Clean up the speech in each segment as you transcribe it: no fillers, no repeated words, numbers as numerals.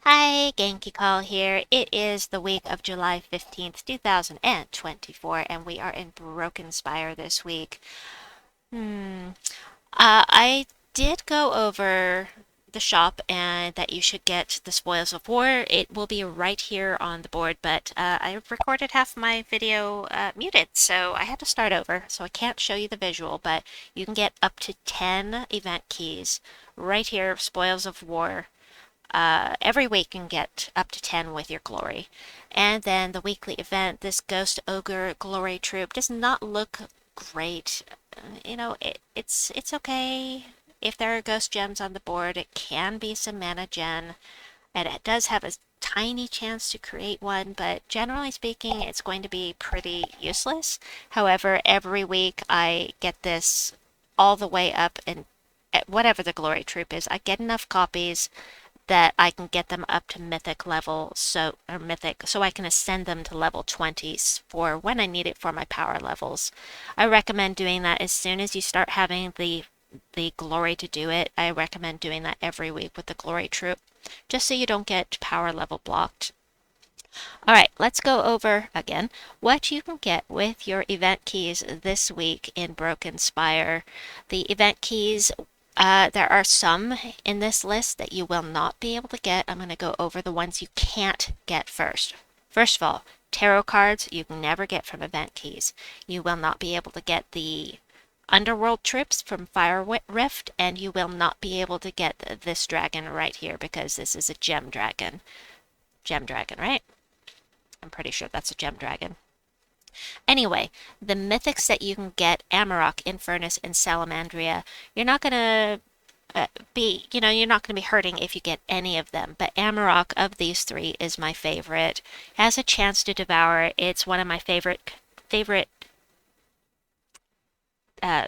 Hi, Genki Call here. It is the week of July 15th, 2024, and we are in Broken Spire this week. Hmm. I did go over the shop and that you should get the Spoils of War. It will be right here on the board, but I recorded half my video muted, so I had to start over, so I can't show you the visual, but you can get up to 10 event keys right here, Spoils of War. Every week you can get up to 10 with your glory. And then the weekly event, this Ghost Ogre Glory Troop does not look great. It's okay. If there are ghost gems on the board, it can be some mana gen, and it does have a tiny chance to create one, but generally speaking, it's going to be pretty useless. However, every week I get this all the way up, and at whatever the glory troop is, I get enough copies that I can get them up to mythic level, so I can ascend them to level 20s for when I need it for my power levels. I recommend doing that as soon as you start having the glory to do it. I recommend doing that every week with the glory troop, just so you don't get power level blocked. All right, let's go over again what you can get with your event keys this week in Broken Spire. The event keys, there are some in this list that you will not be able to get. I'm going to go over the ones you can't get first. First of all, tarot cards you can never get from event keys. You will not be able to get the Underworld trips from Fire Rift, and you will not be able to get this dragon right here because this is a gem dragon. Gem dragon, right? I'm pretty sure that's a gem dragon. Anyway, the mythics that you can get, Amarok, Infernus, and Salamandria, you're not going to you're not going to be hurting if you get any of them. But Amarok of these three is my favorite. Has a chance to devour. It's one of my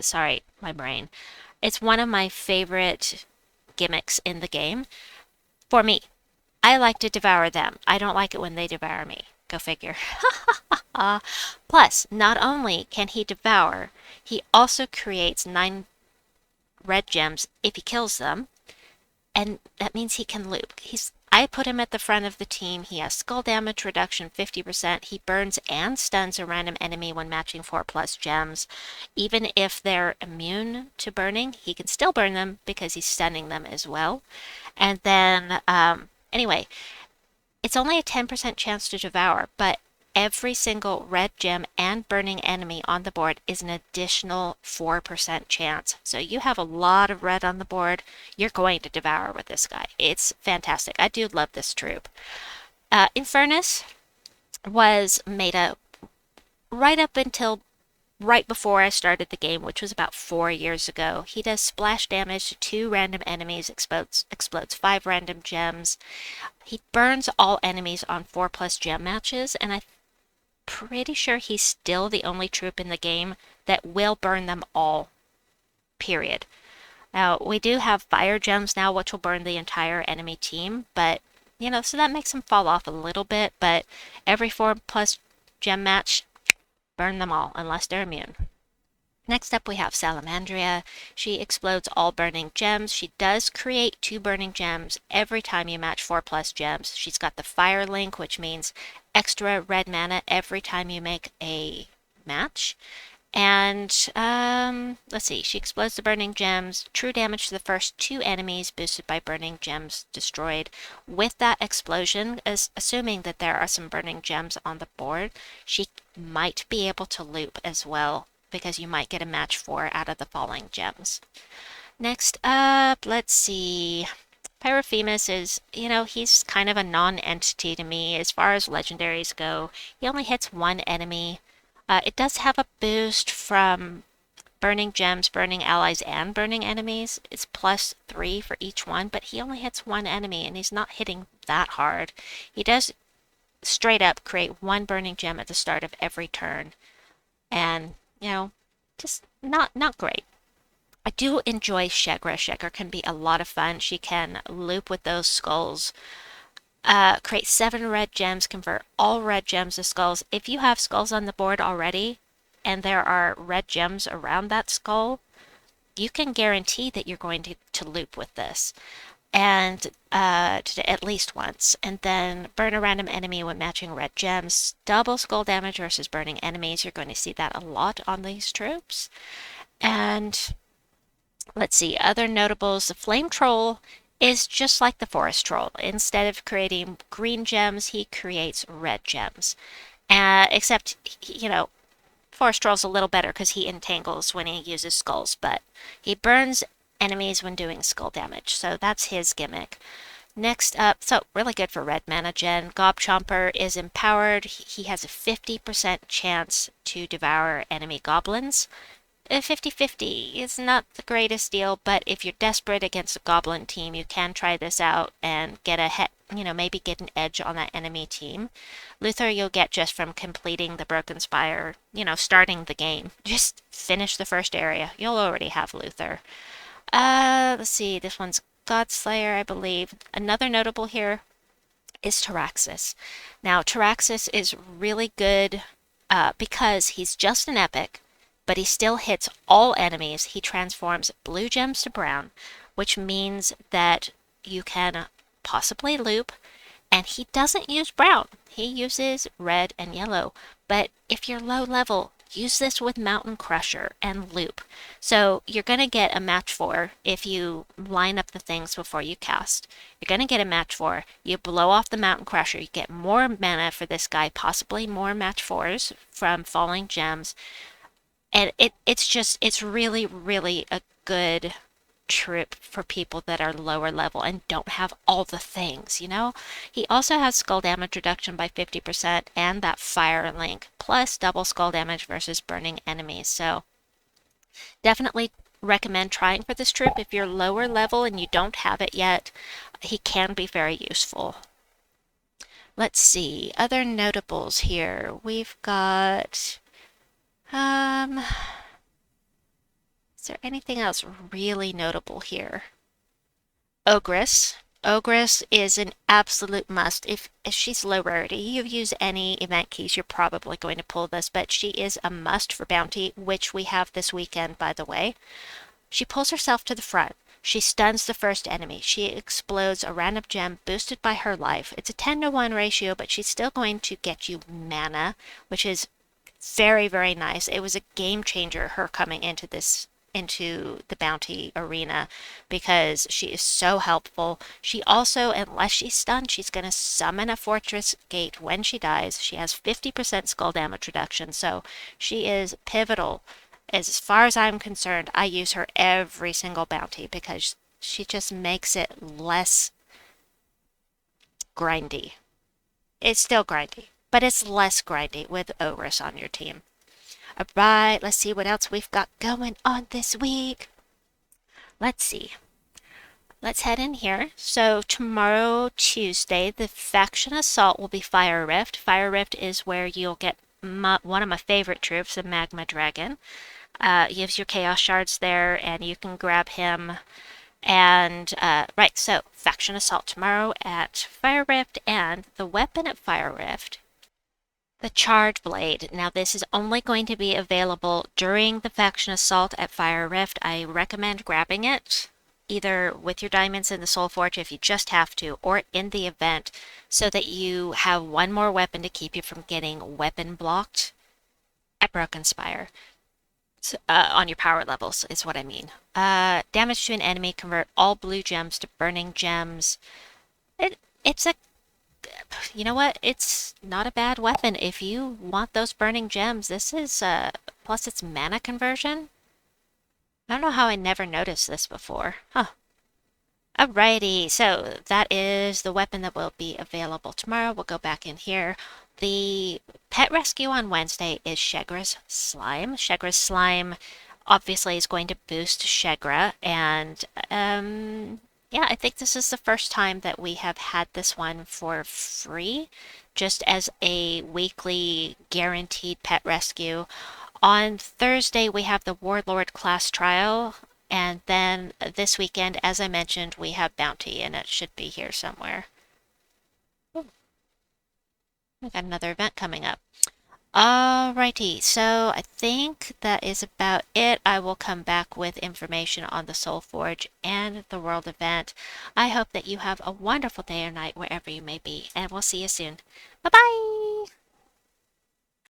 sorry, my brain. It's one of my favorite gimmicks in the game. For me, I like to devour them. I don't like it when they devour me. Go figure. Plus, not only can he devour, he also creates 9 red gems if he kills them, and that means he can loop. I put him at the front of the team. He has skull damage reduction 50%. He burns and stuns a random enemy when matching 4+ gems. Even if they're immune to burning, he can still burn them because he's stunning them as well. And then, anyway, it's only a 10% chance to devour, but every single red gem and burning enemy on the board is an additional 4% chance. So you have a lot of red on the board. You're going to devour with this guy. It's fantastic. I do love this troop. Infernus was meta right up until right before I started the game, which was about 4 years ago. He does splash damage to 2 random enemies, explodes 5 random gems. He burns all enemies on 4+ gem matches, and I'm pretty sure he's still the only troop in the game that will burn them all, period. Now, we do have fire gems now, which will burn the entire enemy team, but, so that makes him fall off a little bit, but every 4+ gem match, burn them all, unless they're immune. Next up, we have Salamandria. She explodes all burning gems. She does create 2 burning gems every time you match 4+ gems. She's got the fire link, which means extra red mana every time you make a match. And let's see, she explodes the burning gems, true damage to the first 2 enemies boosted by burning gems destroyed. With that explosion, assuming that there are some burning gems on the board, she might be able to loop as well, because you might get a match 4 out of the falling gems. Next up, let's see. Pyrophemus is, he's kind of a non-entity to me as far as legendaries go. He only hits 1 enemy. It does have a boost from burning gems, burning allies, and burning enemies. It's +3 for each one, but he only hits 1 enemy, and he's not hitting that hard. He does straight up create 1 burning gem at the start of every turn. And, just not great. I do enjoy Shegra. Shegra can be a lot of fun. She can loop with those skulls. Create 7 red gems, convert all red gems to skulls. If you have skulls on the board already, and there are red gems around that skull, you can guarantee that you're going to loop with this. and at least once, and then burn a random enemy when matching red gems. Double skull damage versus burning enemies. You're going to see that a lot on these troops. And let's see, other notables. The flame troll is just like the forest troll. Instead of creating green gems, he creates red gems. Except, forest troll's a little better because he entangles when he uses skulls, but he burns enemies when doing skull damage. So that's his gimmick. Next up, so really good for red mana gen. Gob Chomper is empowered. He has a 50% chance to devour enemy goblins. 50-50 is not the greatest deal, but if you're desperate against a goblin team, you can try this out and get maybe get an edge on that enemy team. Luther you'll get just from completing the Broken Spire, starting the game. Just finish the first area. You'll already have Luther. Let's see, this one's Godslayer, I believe. Another notable here is Taraxis. Now, Taraxis is really good because he's just an epic, but he still hits all enemies. He transforms blue gems to brown, which means that you can possibly loop, and he doesn't use brown. He uses red and yellow. But if you're low level, use this with Mountain Crusher and loop. So you're going to get a match 4 if you line up the things before you cast. You're going to get a match 4. You blow off the Mountain Crusher. You get more mana for this guy, possibly more match 4s from falling gems. And it's really, really a good trip for people that are lower level and don't have all the things, He also has skull damage reduction by 50% and that fire link, plus double skull damage versus burning enemies. So definitely recommend trying for this troop if you're lower level and you don't have it yet. He can be very useful. Let's see, other notables here. We've got is there anything else really notable here? Ogress. Ogress is an absolute must. If she's low rarity, you use any event keys, you're probably going to pull this, but she is a must for bounty, which we have this weekend, by the way. She pulls herself to the front. She stuns the first enemy. She explodes a random gem boosted by her life. It's a 10-to-1 ratio, but she's still going to get you mana, which is very, very nice. It was a game changer, her coming into the bounty arena, because she is so helpful. She also, unless she's stunned, she's going to summon a fortress gate when she dies. She has 50% skull damage reduction, so she is pivotal. As far as I'm concerned, I use her every single bounty because she just makes it less grindy. It's still grindy, but it's less grindy with Ogress on your team. Alright, let's see what else we've got going on this week. Let's see. Let's head in here. So tomorrow, Tuesday, the Faction Assault will be Fire Rift. Fire Rift is where you'll get one of my favorite troops, the Magma Dragon. Gives your Chaos Shards there, and you can grab him. And, right, so Faction Assault tomorrow at Fire Rift, and the weapon at Fire Rift, the Charge Blade. Now, this is only going to be available during the Faction Assault at Fire Rift. I recommend grabbing it either with your diamonds in the Soul Forge if you just have to, or in the event, so that you have one more weapon to keep you from getting weapon blocked at Broken Spire. On your power levels is what I mean. Damage to an enemy, convert all blue gems to burning gems. It's you know what? It's not a bad weapon if you want those burning gems. This is, plus it's mana conversion. I don't know how I never noticed this before. Huh. Alrighty, so that is the weapon that will be available tomorrow. We'll go back in here. The pet rescue on Wednesday is Shegra's Slime. Shegra's Slime obviously is going to boost Shegra, and yeah, I think this is the first time that we have had this one for free, just as a weekly guaranteed pet rescue. On Thursday, we have the Warlord class trial, and then this weekend, as I mentioned, we have Bounty, and it should be here somewhere. Ooh, we got another event coming up. Alrighty, so I think that is about it. I will come back with information on the Soul Forge and the World event. I hope that you have a wonderful day or night wherever you may be, and we'll see you soon. Bye bye!